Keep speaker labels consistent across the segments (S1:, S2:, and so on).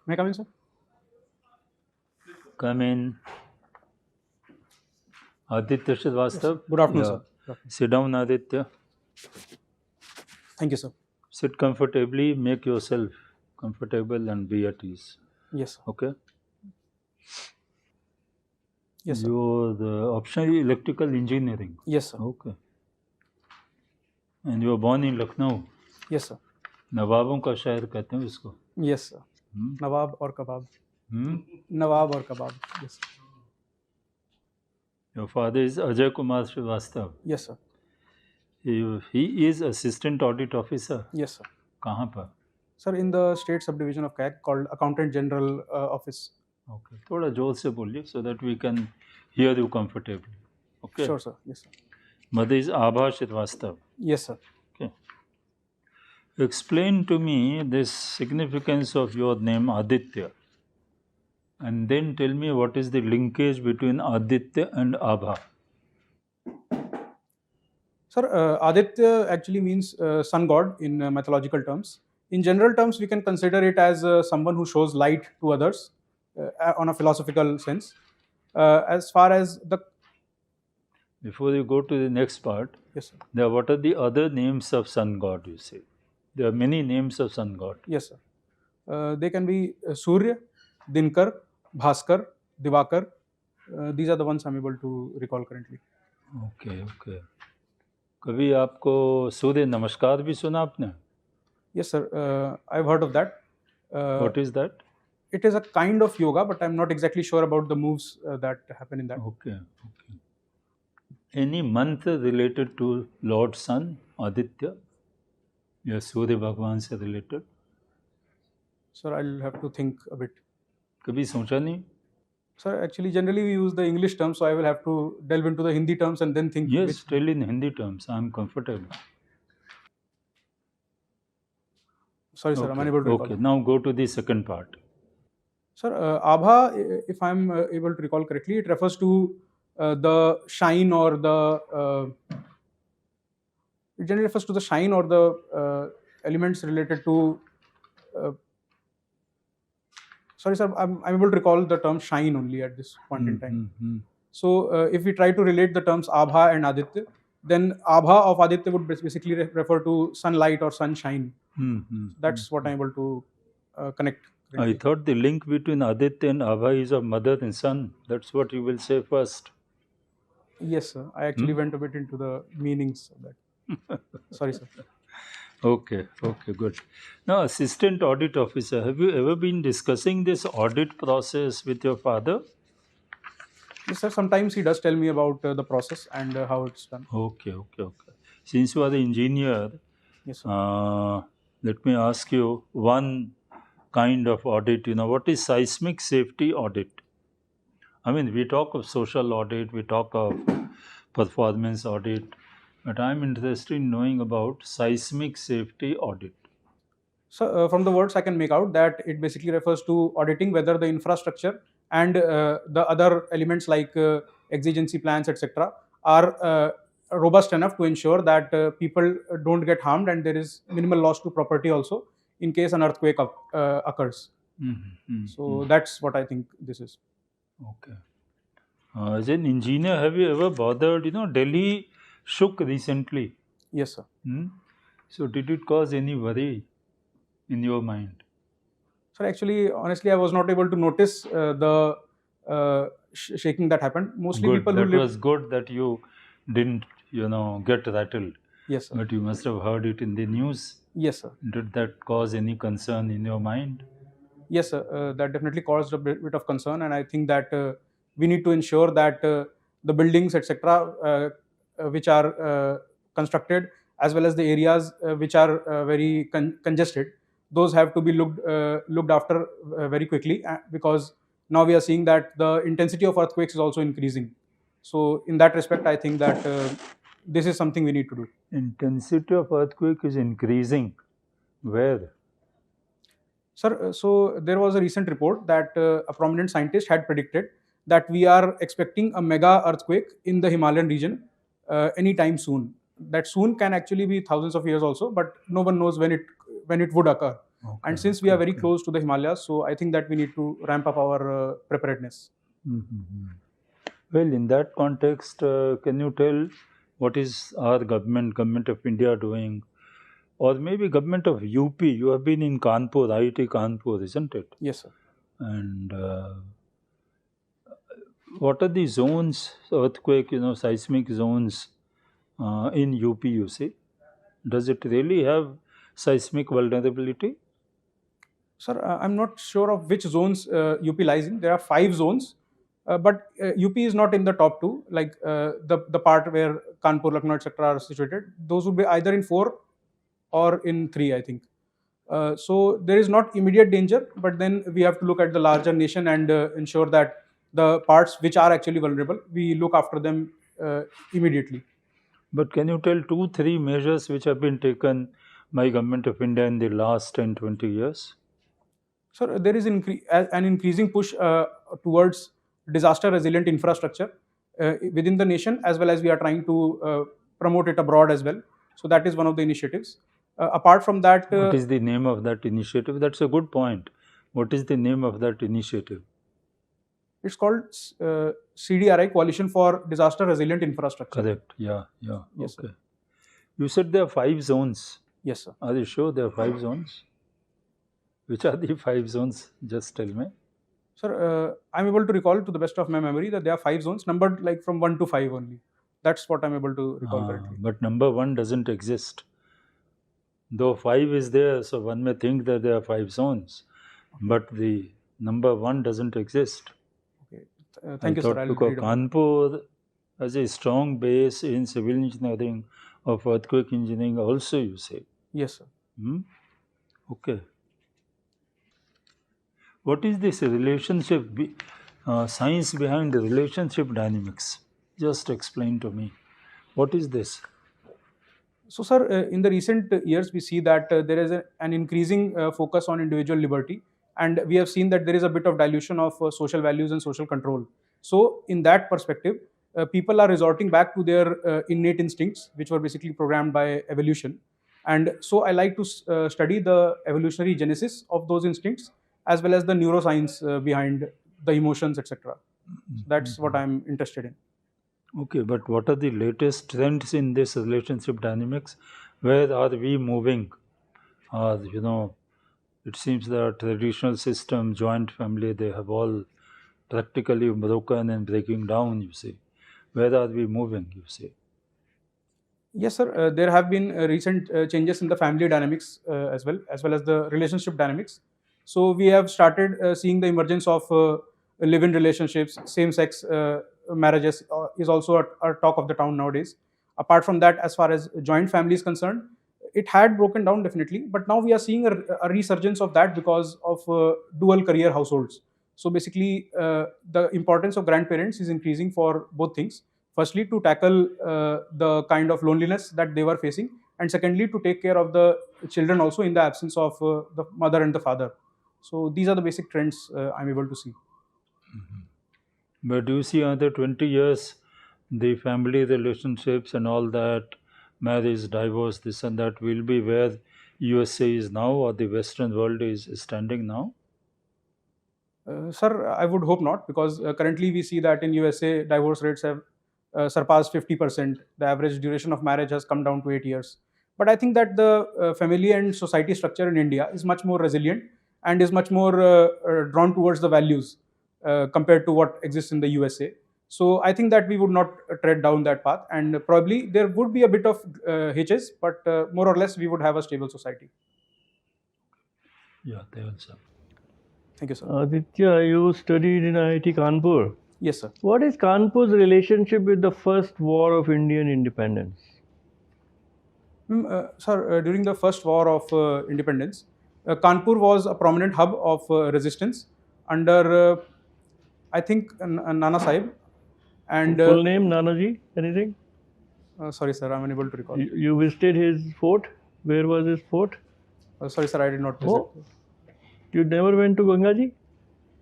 S1: May I come in, sir?
S2: Come in. Aditya Srivastava.
S1: Good afternoon,
S2: Yeah.
S1: sir. Good afternoon.
S2: Sit down, Aditya.
S1: Thank you, sir.
S2: Sit comfortably. Make yourself comfortable and be at ease.
S1: Yes, sir.
S2: Okay.
S1: Yes, sir.
S2: You're the optional electrical engineering.
S1: Yes, sir.
S2: Okay. And you were born in Lucknow.
S1: Yes, sir.
S2: नवाबों का शहर कहते हैं उसको.
S1: Yes, sir.
S2: Hmm?
S1: Nawab or kebab.
S2: Hmm?
S1: Nawab or kebab. Yes, sir.
S2: Your father is Ajay Kumar Srivastava.
S1: Yes, sir.
S2: He is assistant audit officer.
S1: Yes, sir.
S2: कहाँ पर?
S1: Sir, in the state subdivision of CAG called Accountant General Office.
S2: Okay. थोड़ा जोर से बोलिए so that we can hear you comfortably. Okay.
S1: Sure, sir. Yes, sir.
S2: Mother is Abha Srivastava.
S1: Yes, sir.
S2: Okay. Explain to me this significance of your name Aditya, and then tell me what is the linkage between Aditya and Abha.
S1: Sir, Aditya actually means sun god in mythological terms. In general terms, we can consider it as someone who shows light to others on a philosophical sense. As far as the
S2: Before you go to the next part,
S1: yes, sir.
S2: there what are the other names of sun god? You say there are many names of sun god.
S1: Yes, sir. They can be Surya, Dinkar, Bhaskar, Divakar. These are the ones I'm able to recall currently.
S2: Okay, okay. कभी आपको सूर्य नमस्कार भी सुना आपने?
S1: Yes, sir. I've heard of that.
S2: What is that?
S1: It is a kind of yoga, but I'm not exactly sure about the moves that happen in that.
S2: Okay, okay. Any month related to Lord Sun, Aditya? या सूर्य भगवान से related?
S1: Sir, I'll have to think a bit.
S2: कभी सोचा नहीं?
S1: Sir, actually, generally we use the English terms, so I will have to delve into the Hindi terms and then think.
S2: Yes, tell in Hindi terms. I am comfortable.
S1: Sorry, sir, I'm unable to recall.
S2: Okay, now go to the second part.
S1: Sir, Abha, if I'm able to recall correctly, it refers to the shine or the. It generally refers to the shine or the elements related to. Sorry, sir, I'm able to recall the term shine only at this point in time. So, if we try to relate the terms Abha and Aditya, then Abha of Aditya would basically refer to sunlight or sunshine. That's what I'm able to connect.
S2: I thought the link between Aditya and Abha is of mother and son. That's what you will say first.
S1: Yes, sir. I actually went a bit into the meanings of that. Sorry, sir.
S2: Okay, okay, good. Now, assistant audit officer, have you ever been discussing this audit process with your father?
S1: Yes, sir. Sometimes he does tell me about the process and how it's done.
S2: Okay, okay, okay. Since you are the engineer,
S1: yes, sir.
S2: Let me ask you one kind of audit. What is seismic safety audit? I mean, we talk of social audit, we talk of performance audit, but I'm interested in knowing about seismic safety audit.
S1: So, from the words I can make out that it basically refers to auditing whether the infrastructure and the other elements like exigency plans, etc., are robust enough to ensure that people don't get harmed and there is minimal loss to property also in case an earthquake occurs. So, that's what I think this is.
S2: Okay. As an engineer, have you ever bothered, Delhi shook recently?
S1: Yes, sir.
S2: So, did it cause any worry in your mind?
S1: Sir, actually, honestly, I was not able to notice the shaking that happened. Mostly
S2: good.
S1: People
S2: that
S1: who
S2: was good that you didn't, get rattled.
S1: Yes, sir.
S2: But you must have heard it in the news.
S1: Yes, sir.
S2: Did that cause any concern in your mind?
S1: Yes, sir. That definitely caused a bit of concern, and I think that we need to ensure that the buildings, etc., which are constructed, as well as the areas which are very congested, those have to be looked after very quickly because now we are seeing that the intensity of earthquakes is also increasing. So, in that respect, I think that this is something we need to do.
S2: Intensity of earthquake is increasing. Where?
S1: Sir, so there was a recent report that a prominent scientist had predicted that we are expecting a mega earthquake in the Himalayan region anytime soon. That soon can actually be thousands of years also, but no one knows when it would occur. And since we are very close to the Himalayas, so I think that we need to ramp up our preparedness.
S2: Well, in that context, can you tell what is our government of India doing, or maybe government of UP? You have been in Kanpur, IIT Kanpur, isn't it?
S1: Yes, sir.
S2: And what are the zones, earthquake, seismic zones in UP, you see? Does it really have seismic vulnerability?
S1: Sir, I'm not sure of which zones UP lies in. There are 5 zones, but UP is not in the top 2. Like the part where Kanpur, Lucknow, etc. are situated, those would be either in 4 or in 3, I think. So there is not immediate danger, but then we have to look at the larger nation and ensure that the parts which are actually vulnerable, we look after them immediately.
S2: But can you tell 2-3 measures which have been taken by government of India in the last 10-20 years?
S1: So there is an increasing push towards disaster resilient infrastructure within the nation, as well as we are trying to promote it abroad as well. So that is one of the initiatives. Apart from that,
S2: what is the name of that initiative? That's a good point. What is the name of that initiative?
S1: It's called CDRI, Coalition for Disaster Resilient Infrastructure.
S2: Correct. Yeah.
S1: Yes,
S2: okay.
S1: Sir.
S2: You said there are 5 zones.
S1: Yes, sir.
S2: Are you sure there are 5 zones? Which are the 5 zones? Just tell me.
S1: Sir, I'm able to recall to the best of my memory that there are 5 zones numbered like from 1 to 5 only. That's what I'm able to recall currently.
S2: But number 1 doesn't exist. Though 5 is there, so one may think that there are 5 zones, but the number 1 doesn't exist.
S1: Okay. Thank you, sir. I'll
S2: because
S1: read
S2: Kanpur has a strong base in civil engineering of earthquake engineering also, you say?
S1: Yes, sir.
S2: Okay. What is this relationship, science behind the relationship dynamics? Just explain to me. What is this?
S1: So, sir, in the recent years, we see that there is an increasing focus on individual liberty, and we have seen that there is a bit of dilution of social values and social control. So, in that perspective, people are resorting back to their innate instincts, which were basically programmed by evolution. And so, I like to study the evolutionary genesis of those instincts, as well as the neuroscience behind the emotions, etc. So that's what I'm interested in.
S2: Okay, but what are the latest trends in this relationship dynamics? Where are we moving? It seems that traditional system, joint family, they have all practically broken and breaking down, you see. Where are we moving, you see?
S1: Yes, sir. There have been recent changes in the family dynamics as well as the relationship dynamics. So we have started seeing the emergence of live-in relationships, same-sex marriages is also a talk of the town nowadays. Apart from that, as far as joint family is concerned, it had broken down definitely, but now we are seeing a resurgence of that because of dual career households. So basically, the importance of grandparents is increasing for both things. Firstly, to tackle the kind of loneliness that they were facing, and secondly, to take care of the children also in the absence of the mother and the father. So these are the basic trends I'm able to see.
S2: But do you see another 20 years, the family relationships and all that, marriage, divorce, this and that will be where USA is now or the Western world is standing now?
S1: Sir, I would hope not, because currently we see that in USA, divorce rates have surpassed 50%. The average duration of marriage has come down to 8 years. But I think that the family and society structure in India is much more resilient and is much more drawn towards the values compared to what exists in the USA. So I think that we would not tread down that path, and probably there would be a bit of hitches, but more or less we would have a stable society.
S2: Yeah, they also.
S1: Thank you, sir.
S3: Aditya, you studied in IIT Kanpur.
S1: Yes, sir.
S3: What is Kanpur's relationship with the first war of Indian independence?
S1: Sir, during the first war of independence, Kanpur was a prominent hub of resistance under, I think, Nana Sahib. And
S3: full name, Nanaji? Anything?
S1: Sorry, sir, I'm unable to recall.
S3: You visited his fort? Where was his fort?
S1: Sorry, sir, I did not visit.
S3: Oh, you never went to Gangaji?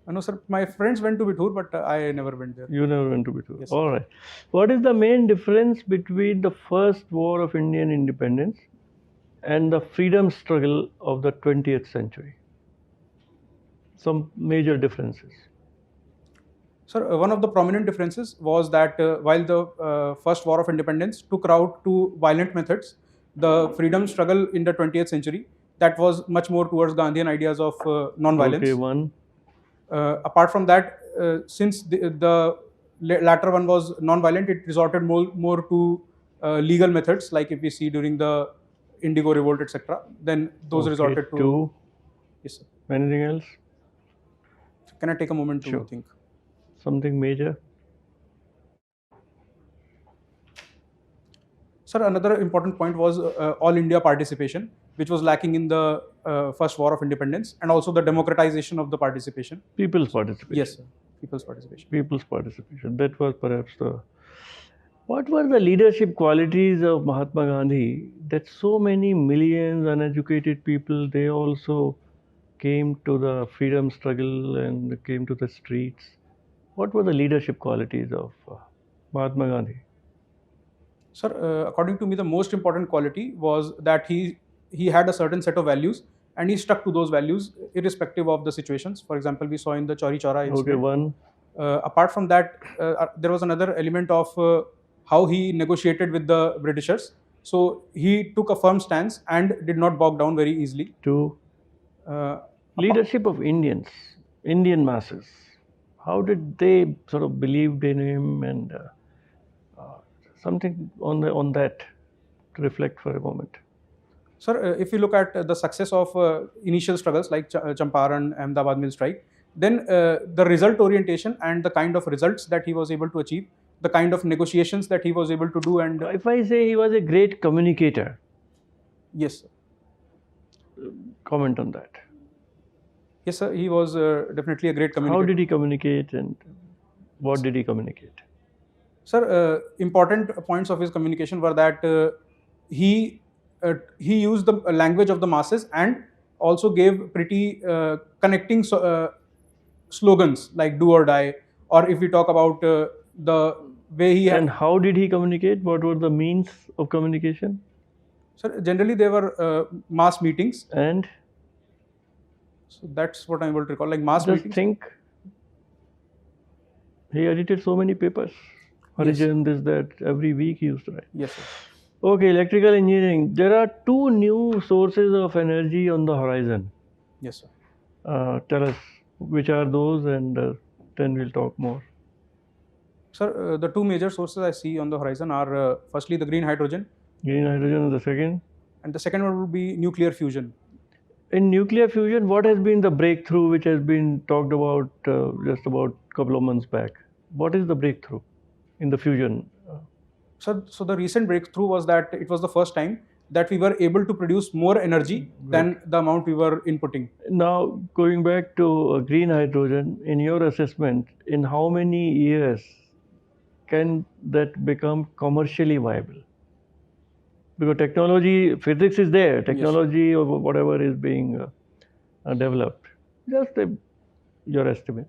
S1: No, sir. My friends went to Bithur, but I never went there.
S3: You never went to Bithur?
S1: Yes.
S3: All right. What is the main difference between the first war of Indian independence and the freedom struggle of the 20th century. Some major differences.
S1: Sir, one of the prominent differences was that while the first war of independence took route to violent methods, the freedom struggle in the 20th century, that was much more towards Gandhian ideas of non-violence.
S3: Okay, one.
S1: Apart from that, since the latter one was non-violent, it resorted more to legal methods, like if we see during the Indigo Revolt, etc. Then those
S3: Okay,
S1: resorted to.
S3: two.
S1: Yes, sir.
S3: Anything else?
S1: Can I take a moment to
S3: Sure.
S1: think?
S3: Something major?
S1: Sir, another important point was all India participation, which was lacking in the first war of independence, and also the democratization of the participation.
S3: People's participation.
S1: Yes, sir. People's participation.
S3: People's participation. That was perhaps the. What were the leadership qualities of Mahatma Gandhi that so many millions uneducated people, they also came to the freedom struggle and came to the streets? What were the leadership qualities of Mahatma Gandhi?
S1: Sir, according to me, the most important quality was that he had a certain set of values, and he stuck to those values irrespective of the situations. For example, we saw in the Chauri Chaura incident.
S3: Okay, one.
S1: Apart from that, there was another element of how he negotiated with the Britishers. So he took a firm stance and did not bog down very easily.
S3: Two. Leadership of Indians, Indian masses. How did they sort of believed in him, and something on that to reflect for a moment?
S1: Sir, if you look at the success of initial struggles like Champaran, Ahmedabad mill strike, then the result orientation and the kind of results that he was able to achieve, the kind of negotiations that he was able to do, and
S3: If I say he was a great communicator,
S1: yes, sir.
S3: comment on that.
S1: Yes, sir. He was definitely a great communicator.
S3: How did he communicate, and what did he communicate?
S1: Sir, important points of his communication were that he used the language of the masses and also gave pretty connecting slogans like "do or die," or if we talk about the way he
S3: And how did he communicate? What were the means of communication?
S1: Sir, generally there were mass meetings.
S3: And
S1: So that's what I'm able to recall, like mass
S3: just
S1: meetings.
S3: think, he edited so many papers. Origin, this, that, every week he used to write.
S1: Yes, sir.
S3: Okay, electrical engineering. There are two new sources of energy on the horizon.
S1: Yes, sir.
S3: Tell us which are those, and then we'll talk more.
S1: Sir, the two major sources I see on the horizon are firstly the green hydrogen,
S3: Green hydrogen is the second.
S1: and the second one would be nuclear fusion.
S3: In nuclear fusion, what has been the breakthrough which has been talked about just about a couple of months back? What is the breakthrough in the fusion?
S1: So the recent breakthrough was that it was the first time that we were able to produce more energy than the amount we were inputting.
S3: Now, going back to green hydrogen, in your assessment, in how many years can that become commercially viable? Because technology, physics is there, technology or whatever is being developed. Just your estimate.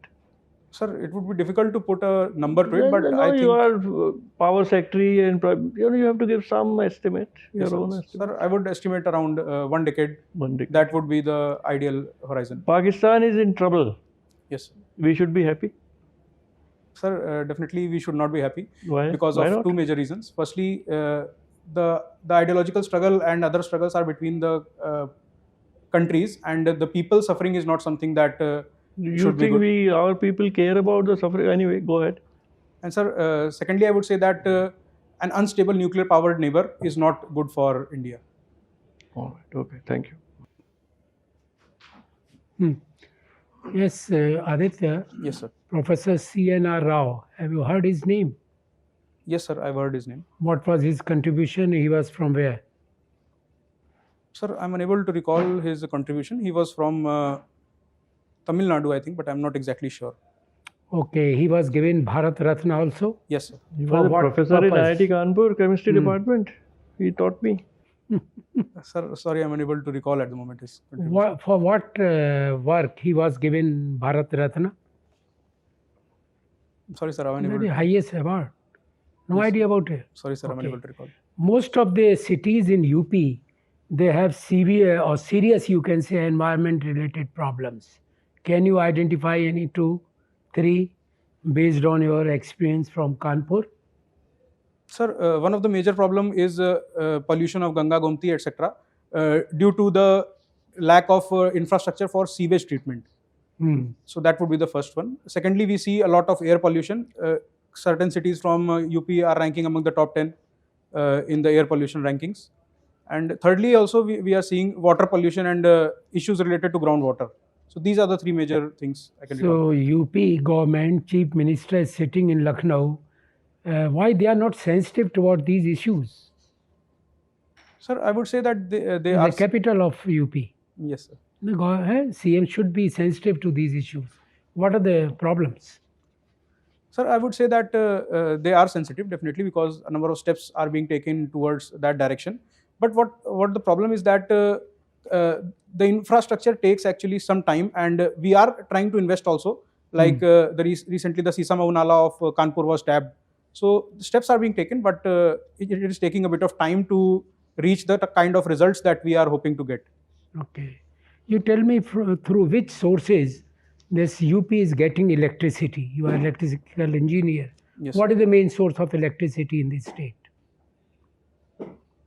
S1: Sir, it would be difficult to put a number to it, but
S3: No,
S1: I think
S3: you are power secretary, and you have to give some estimate, your own estimate.
S1: Sir, I would estimate around 1 decade.
S3: 1 decade.
S1: That would be the ideal horizon.
S3: Pakistan is in trouble.
S1: Yes, sir.
S3: We should be happy.
S1: Sir, definitely we should not be happy.
S3: Why?
S1: Because
S3: Why
S1: of
S3: not?
S1: two major reasons. Firstly, the ideological struggle and other struggles are between the countries, and the people suffering is not something that
S3: You
S1: should be
S3: think
S1: good.
S3: our people care about the suffering? Anyway, go ahead.
S1: And sir, secondly, I would say that an unstable nuclear powered neighbor is not good for India.
S3: All right. Okay. Thank you.
S4: Yes, Aditya,
S1: Yes, sir.
S4: Professor C.N.R. Rao, have you heard his name?
S1: Yes, sir. I've heard his name.
S4: What was his contribution? He was from where?
S1: Sir, I'm unable to recall his contribution. He was from Tamil Nadu, I think, but I'm not exactly sure.
S4: Okay, he was given Bharat Ratna also.
S1: Yes, sir.
S3: He
S4: For
S3: was a
S4: what
S3: professor in
S4: purpose?
S3: IIT Kanpur, chemistry department. He taught me.
S1: Sir, sorry, I'm unable to recall at the moment his contribution.
S4: For what work he was given Bharat Ratna?
S1: Sorry, sir, I'm unable
S4: The
S1: to.
S4: highest award. No
S1: Yes.
S4: idea about it.
S1: Sorry, sir, I'm
S4: Okay.
S1: unable to recall.
S4: Most of the cities in UP, they have severe or serious, you can say, environment-related problems. Can you identify any 2, 3 based on your experience from Kanpur?
S1: Sir, one of the major problem is pollution of Ganga, Gomti, etc. Due to the lack of infrastructure for sewage treatment. So that would be the first one. Secondly, we see a lot of air pollution. Certain cities from UP are ranking among the top 10 in the air pollution rankings. And thirdly, also we are seeing water pollution and issues related to groundwater. So these are the 3 major things I can recall.
S4: So UP government chief minister is sitting in Lucknow. Why they are not sensitive toward these issues?
S1: Sir, I would say that they
S4: In
S1: are...
S4: the capital of UP.
S1: Yes, sir.
S4: The CM should be sensitive to these issues. What are the problems?
S1: Sir, I would say that they are sensitive, definitely, because a number of steps are being taken towards that direction. But what the problem is that the infrastructure takes actually some time, and we are trying to invest also. Like recently, the Sisama Nala of Kanpur was tapped. So the steps are being taken, but it is taking a bit of time to reach the kind of results that we are hoping to get.
S4: Okay. You tell me through which sources this UP is getting electricity. You are electrical engineer.
S1: Yes,
S4: what is the main source of electricity in this state?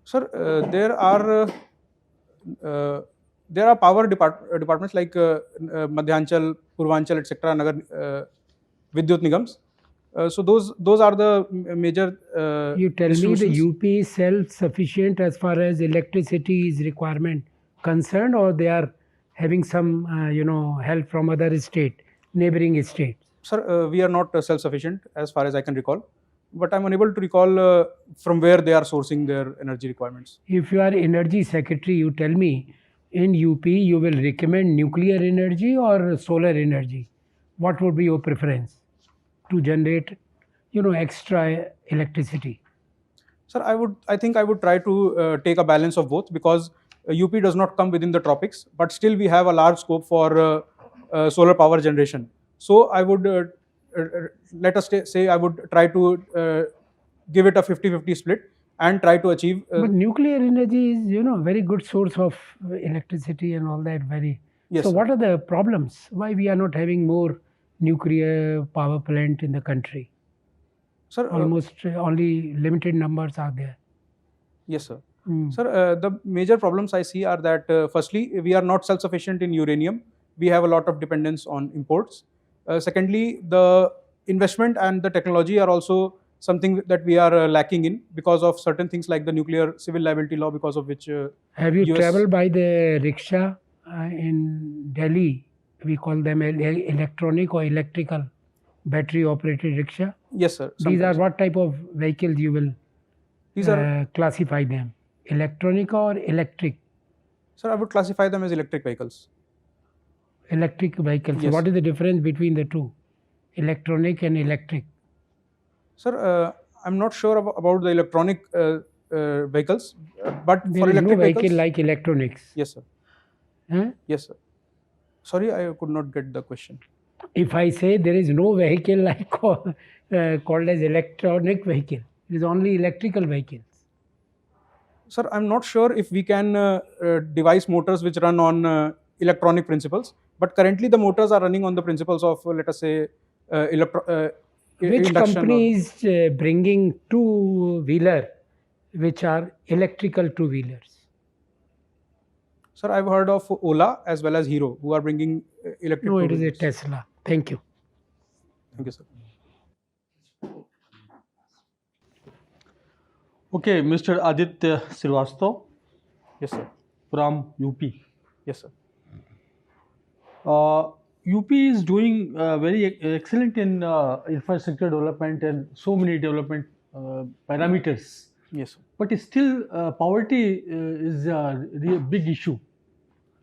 S1: Sir, there are power departments like Madhyanchal, Purvanchal, etc. Nagar Vidyut Nigams. So those are the major.
S4: You tell me the UP is self-sufficient as far as electricity is requirement concerned, or they are having some help from other state, neighboring states?
S1: Sir, we are not self-sufficient as far as I can recall, but I'm unable to recall from where they are sourcing their energy requirements.
S4: If you are energy secretary, you tell me in UP you will recommend nuclear energy or solar energy. What would be your preference to generate extra electricity?
S1: Sir, I think I would try to take a balance of both, because UP does not come within the tropics, but still we have a large scope for solar power generation. So I would, let us say, I would try to give it a 50-50 split and try to achieve.
S4: But nuclear energy is, very good source of electricity and all that.
S1: Yes,
S4: so
S1: sir.
S4: what are the problems? Why we are not having more nuclear power plant in the country?
S1: Sir,
S4: almost only limited numbers are there.
S1: Yes, sir. Sir, the major problems I see are that firstly, we are not self-sufficient in uranium. We have a lot of dependence on imports. Secondly, the investment and the technology are also something that we are lacking in because of certain things like the nuclear civil liability law, because of which
S4: have you traveled by the rickshaw in Delhi? We call them electronic or electrical battery operated rickshaw.
S1: Yes, sir.
S4: These are what type of vehicles you will classify them? Electronic or electric?
S1: Sir, I would classify them as electric vehicles.
S4: Electric vehicles.
S1: Yes.
S4: What is the difference between the two, electronic and electric?
S1: Sir, I'm not sure about the electronic vehicles, but
S4: there
S1: for
S4: is
S1: electric
S4: no vehicle
S1: vehicles,
S4: like electronics.
S1: Yes, sir.
S4: Huh?
S1: Yes, sir. Sorry, I could not get the question.
S4: If I say there is no vehicle like called as electronic vehicle, it is only electrical vehicles.
S1: Sir, I'm not sure if we can devise motors which run on electronic principles, but currently the motors are running on the principles of, let us say,
S4: which company is bringing two-wheeler which are electrical two-wheelers?
S1: Sir, I've heard of Ola as well as Hero, who are bringing electric
S4: No, it is a
S1: two-wheelers.
S4: Tesla. Thank you.
S1: Thank you, sir.
S5: Okay, Mr. Aditya Srivastava
S1: Yes, sir.
S5: from UP.
S1: Yes, sir.
S5: UP is doing very excellent in infrastructure development and so many development parameters.
S1: Yes, sir.
S5: But still, poverty is a big issue.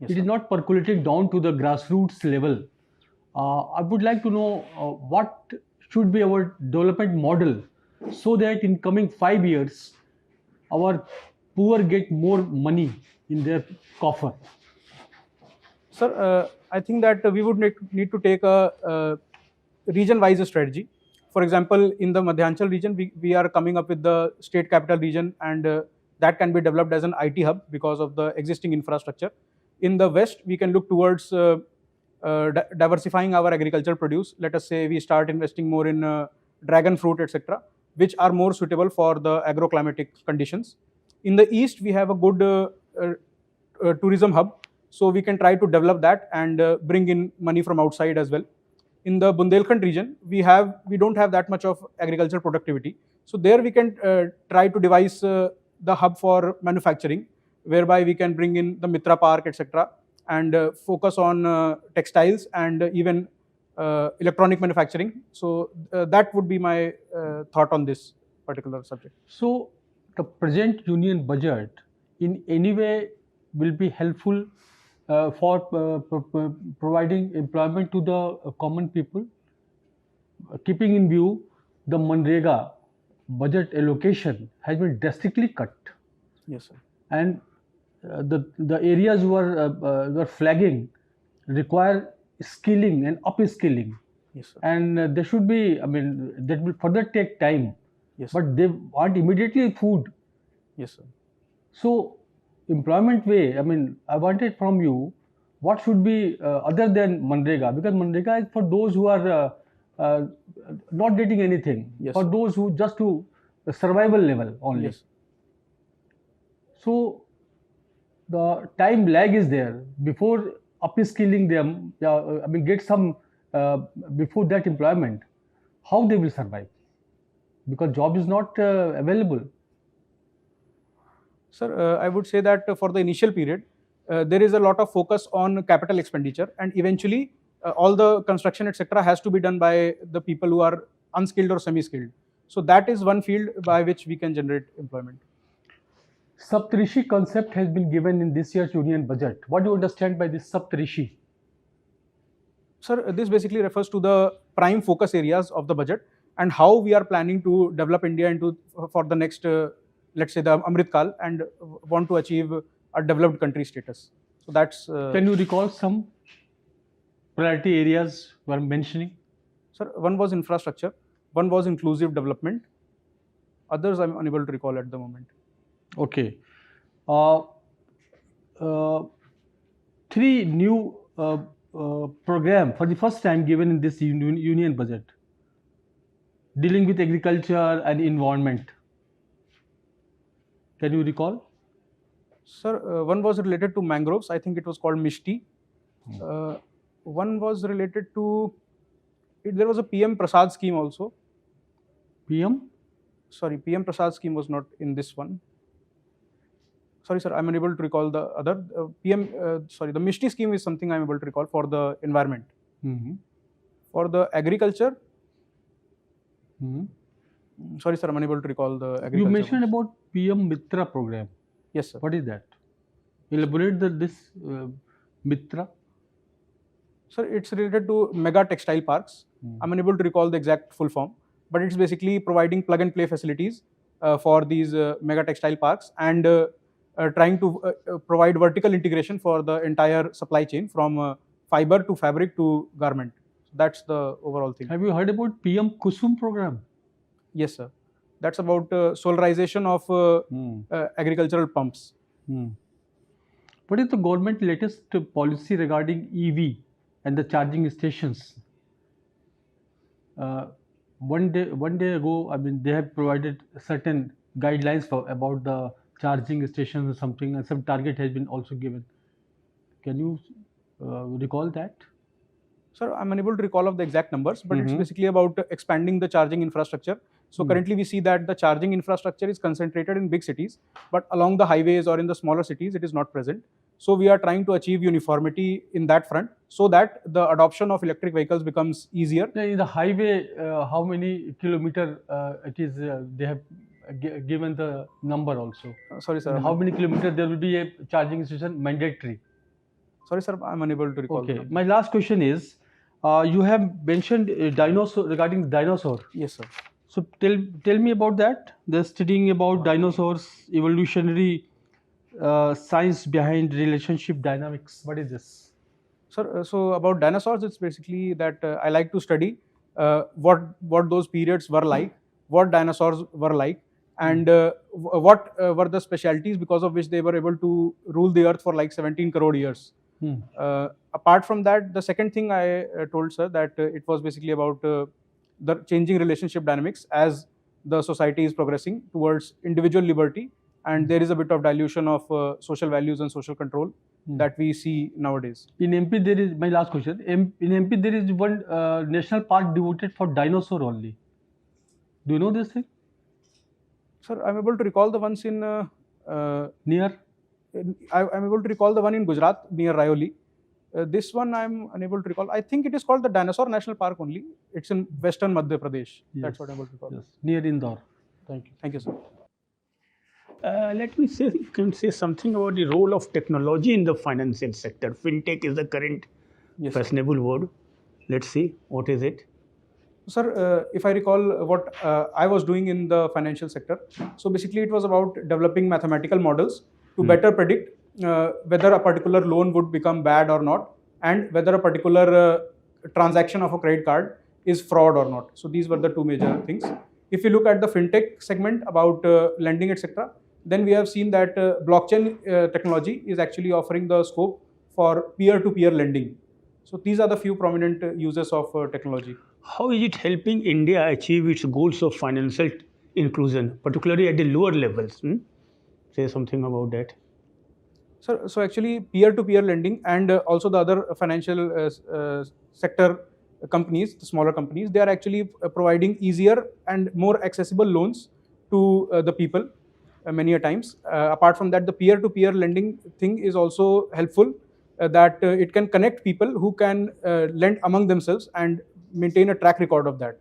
S1: Yes,
S5: It
S1: sir.
S5: is not percolating down to the grassroots level. I would like to know what should be our development model so that in coming 5 years, our poor get more money in their coffer.
S1: Sir, I think that we would need to take a region-wise strategy. For example, in the Madhyanchal region, we are coming up with the state capital region and that can be developed as an IT hub because of the existing infrastructure. In the West, we can look towards diversifying our agricultural produce. Let us say we start investing more in dragon fruit, etc., which are more suitable for the agroclimatic conditions. In the East, we have a good tourism hub, so we can try to develop that and bring in money from outside as well. In the Bundelkhand region, we don't have that much of agricultural productivity, so there we can try to devise the hub for manufacturing, whereby we can bring in the Mitra Park, etc., and focus on textiles and even electronic manufacturing. So that would be my thought on this particular subject.
S5: So the present union budget in any way will be helpful for providing employment to the common people, keeping in view the Manrega budget allocation has been drastically cut,
S1: Yes, sir.
S5: and the areas were flagging require skilling and upskilling,
S1: Yes, sir.
S5: and there should be, I mean, that will further take time,
S1: Yes, sir.
S5: but they want immediately food.
S1: Yes, sir.
S5: So employment way, I mean, I wanted from you what should be other than Manrega, because Manrega is for those who are not getting anything,
S1: Yes,
S5: for
S1: sir.
S5: those who just to the survival level only.
S1: Yes.
S5: So the time lag is there before upskilling them. I mean, get some before that employment. How they will survive? Because job is not available.
S1: Sir, I would say that for the initial period, there is a lot of focus on capital expenditure, and eventually all the construction, etc., has to be done by the people who are unskilled or semi-skilled. So that is one field by which we can generate employment.
S5: Saptarishi concept has been given in this year's union budget. What do you understand by this Saptarishi?
S1: Sir, this basically refers to the prime focus areas of the budget and how we are planning to develop India into for the next, let's say, the Amrit Kal, and want to achieve a developed country status. So that's.
S5: Can you recall some priority areas you are mentioning?
S1: Sir, one was infrastructure, one was inclusive development. Others I'm unable to recall at the moment.
S5: Okay. Three new program for the first time given in this union budget, dealing with agriculture and environment. Can you recall?
S1: Sir, one was related to mangroves. I think it was called Mishti. One was related to. There was a PM Prasad scheme also.
S5: PM?
S1: Sorry, PM Prasad scheme was not in this one. Sorry, sir, I'm unable to recall the other. The Mishti scheme is something I'm able to recall for the environment.
S5: Mm-hmm.
S1: For the agriculture,
S5: Mm-hmm.
S1: sorry, sir, I'm unable to recall the agriculture.
S5: You mentioned
S1: ones.
S5: about PM Mitra program.
S1: Yes, sir.
S5: What is that? Elaborate this Mitra.
S1: Sir, it's related to mega textile parks. I'm unable to recall the exact full form, but it's basically providing plug and play facilities for these mega textile parks, and trying to provide vertical integration for the entire supply chain from fiber to fabric to garment. So that's the overall thing.
S5: Have you heard about PM Kusum program?
S1: Yes, sir. That's about solarization of agricultural pumps.
S5: What is the government latest policy regarding EV and the charging stations? One day ago, I mean, they have provided certain guidelines about the charging stations or something, and some target has been also given. Can you recall that?
S1: Sir, I'm unable to recall of the exact numbers, but it's basically about expanding the charging infrastructure. So currently we see that the charging infrastructure is concentrated in big cities, but along the highways or in the smaller cities, it is not present. So we are trying to achieve uniformity in that front, so that the adoption of electric vehicles becomes easier.
S5: In the highway, how many kilometer it is? They have given the number also.
S1: Sorry, sir.
S5: And how many kilometer there will be a charging station mandatory?
S1: Sorry, sir. I'm unable to recall.
S5: Okay. My last question is, you have mentioned dinosaur regarding dinosaur.
S1: Yes, sir.
S5: So tell me about that. They're studying about dinosaurs, evolutionary science behind relationship dynamics. What is this?
S1: Sir, so about dinosaurs, it's basically that I like to study what those periods were like, what dinosaurs were like, and what were the specialties because of which they were able to rule the earth for like 17 crore years. Apart from that, the second thing I told sir that it was basically about the changing relationship dynamics as the society is progressing towards individual liberty, and there is a bit of dilution of social values and social control that we see nowadays.
S5: In MP, there is my last question. In MP, there is one national park devoted for dinosaur only. Do you know this thing?
S1: Sir, I'm able to recall the ones in
S5: Near?
S1: I'm able to recall the one in Gujarat near Rayoli. This one I'm unable to recall. I think it is called the Dinosaur National Park only. It's in western Madhya Pradesh. That's what I'm able to recall.
S5: Yes, near Indore.
S1: Thank you. Thank you, sir.
S6: Let me say, you can say something about the role of technology in the financial sector. Fintech is the current fashionable word. Let's see, what is it?
S1: Sir, if I recall what I was doing in the financial sector, so basically it was about developing mathematical models to better predict whether a particular loan would become bad or not, and whether a particular transaction of a credit card is fraud or not. So these were the two major things. If you look at the fintech segment about lending, etc., then we have seen that blockchain technology is actually offering the scope for peer-to-peer lending. So these are the few prominent uses of technology.
S6: How is it helping India achieve its goals of financial inclusion, particularly at the lower levels? Say something about that.
S1: So actually peer-to-peer lending and also the other financial sector companies, the smaller companies, they are actually providing easier and more accessible loans to the people many a times. Apart from that, the peer-to-peer lending thing is also helpful that it can connect people who can lend among themselves and maintain a track record of that.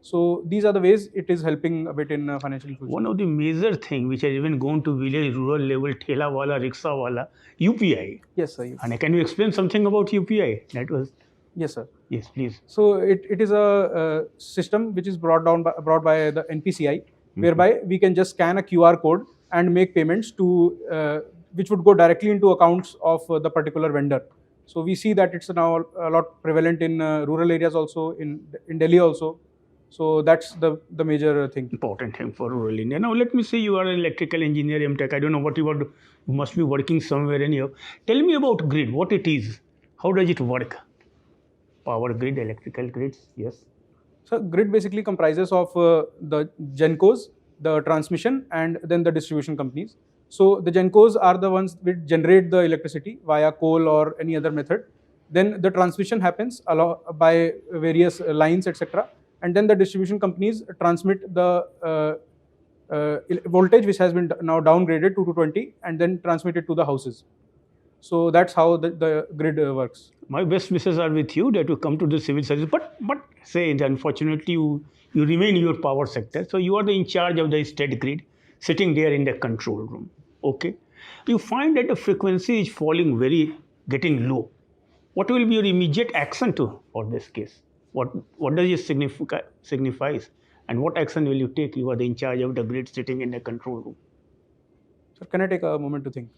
S1: So these are the ways it is helping a bit in financial inclusion.
S6: One of the major thing which has even gone to village, rural level, thela wala, rickshaw wala, UPI.
S1: Yes, sir. Yes.
S6: And can you explain something about UPI? That was.
S1: Yes, sir.
S6: Yes, please.
S1: So it is a system which is brought by the NPCI, whereby we can just scan a QR code and make payments to which would go directly into accounts of the particular vendor. So we see that it's now a lot prevalent in rural areas also, in Delhi also. So that's the major thing.
S6: Important thing for rural India. Now let me say you are an electrical engineer, MTech. I don't know what you are. You must be working somewhere in here. Tell me about grid. What it is? How does it work? Power grid, electrical grids. Yes.
S1: So grid basically comprises of the GenCos, the transmission, and then the distribution companies. So the GenCos are the ones which generate the electricity via coal or any other method. Then the transmission happens by various lines, etc. And then the distribution companies transmit the voltage which has been now downgraded to 220 and then transmitted to the houses. So that's how the grid works.
S6: My best wishes are with you that you come to the civil service. But say unfortunately you remain in your power sector. So you are in charge of the state grid, sitting there in the control room. Okay. You find that the frequency is getting low. What will be your immediate action for this case? What does it signifies? And what action will you take? You are in charge of the grid, sitting in the control room.
S1: Sir, can I take a moment to think?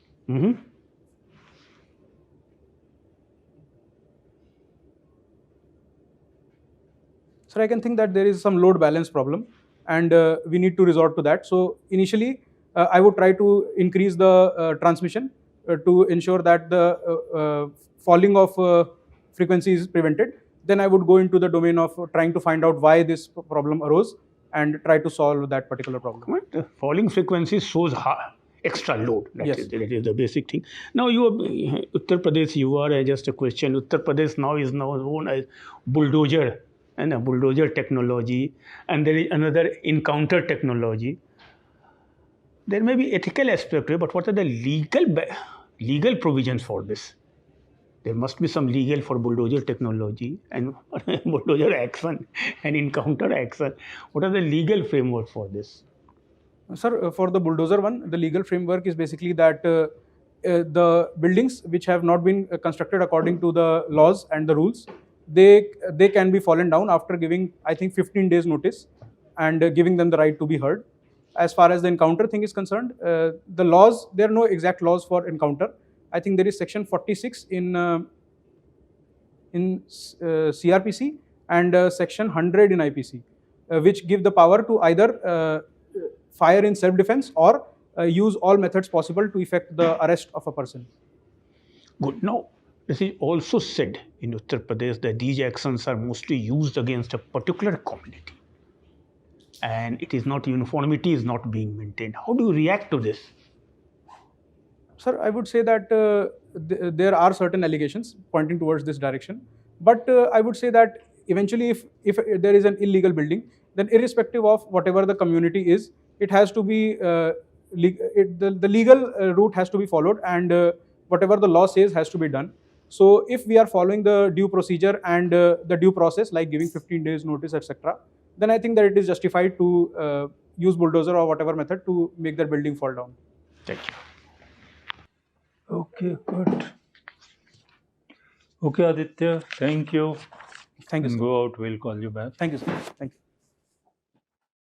S1: Sir, I can think that there is some load balance problem and we need to resort to that. So initially, I would try to increase the transmission to ensure that the falling of frequency is prevented. Then I would go into the domain of trying to find out why this problem arose and try to solve that particular problem.
S6: The falling frequency shows extra load. That is the basic thing. Now you are Uttar Pradesh. You are just a question. Uttar Pradesh now is known as bulldozer and a bulldozer technology, and there is another encounter technology. There may be ethical aspect, but what are the legal provisions for this? There must be some legal for bulldozer technology and bulldozer action and encounter action. What are the legal framework for this?
S1: Sir, for the bulldozer one, the legal framework is basically that the buildings which have not been constructed according to the laws and the rules, they can be fallen down after giving, I think, 15 days notice and giving them the right to be heard. As far as the encounter thing is concerned, the laws, there are no exact laws for encounter. I think there is section 46 in CRPC and section 100 in IPC, which give the power to either fire in self-defense or use all methods possible to effect the arrest of a person.
S6: Good. Now, this is also said in Uttar Pradesh that these actions are mostly used against a particular community, and it is not uniformity is not being maintained. How do you react to this?
S1: Sir, I would say that there are certain allegations pointing towards this direction, but I would say that eventually, if there is an illegal building, then irrespective of whatever the community is, it has to be the legal route has to be followed, and whatever the law says has to be done. So, if we are following the due procedure and the due process, like giving 15 days notice, etc., then I think that it is justified to use bulldozer or whatever method to make that building fall down.
S6: Thank you.
S2: Okay, good. Okay, Aditya, thank you.
S1: Thank you,
S2: And
S1: sir.
S2: go out, we'll call you back.
S1: Thank you, sir. Thank you.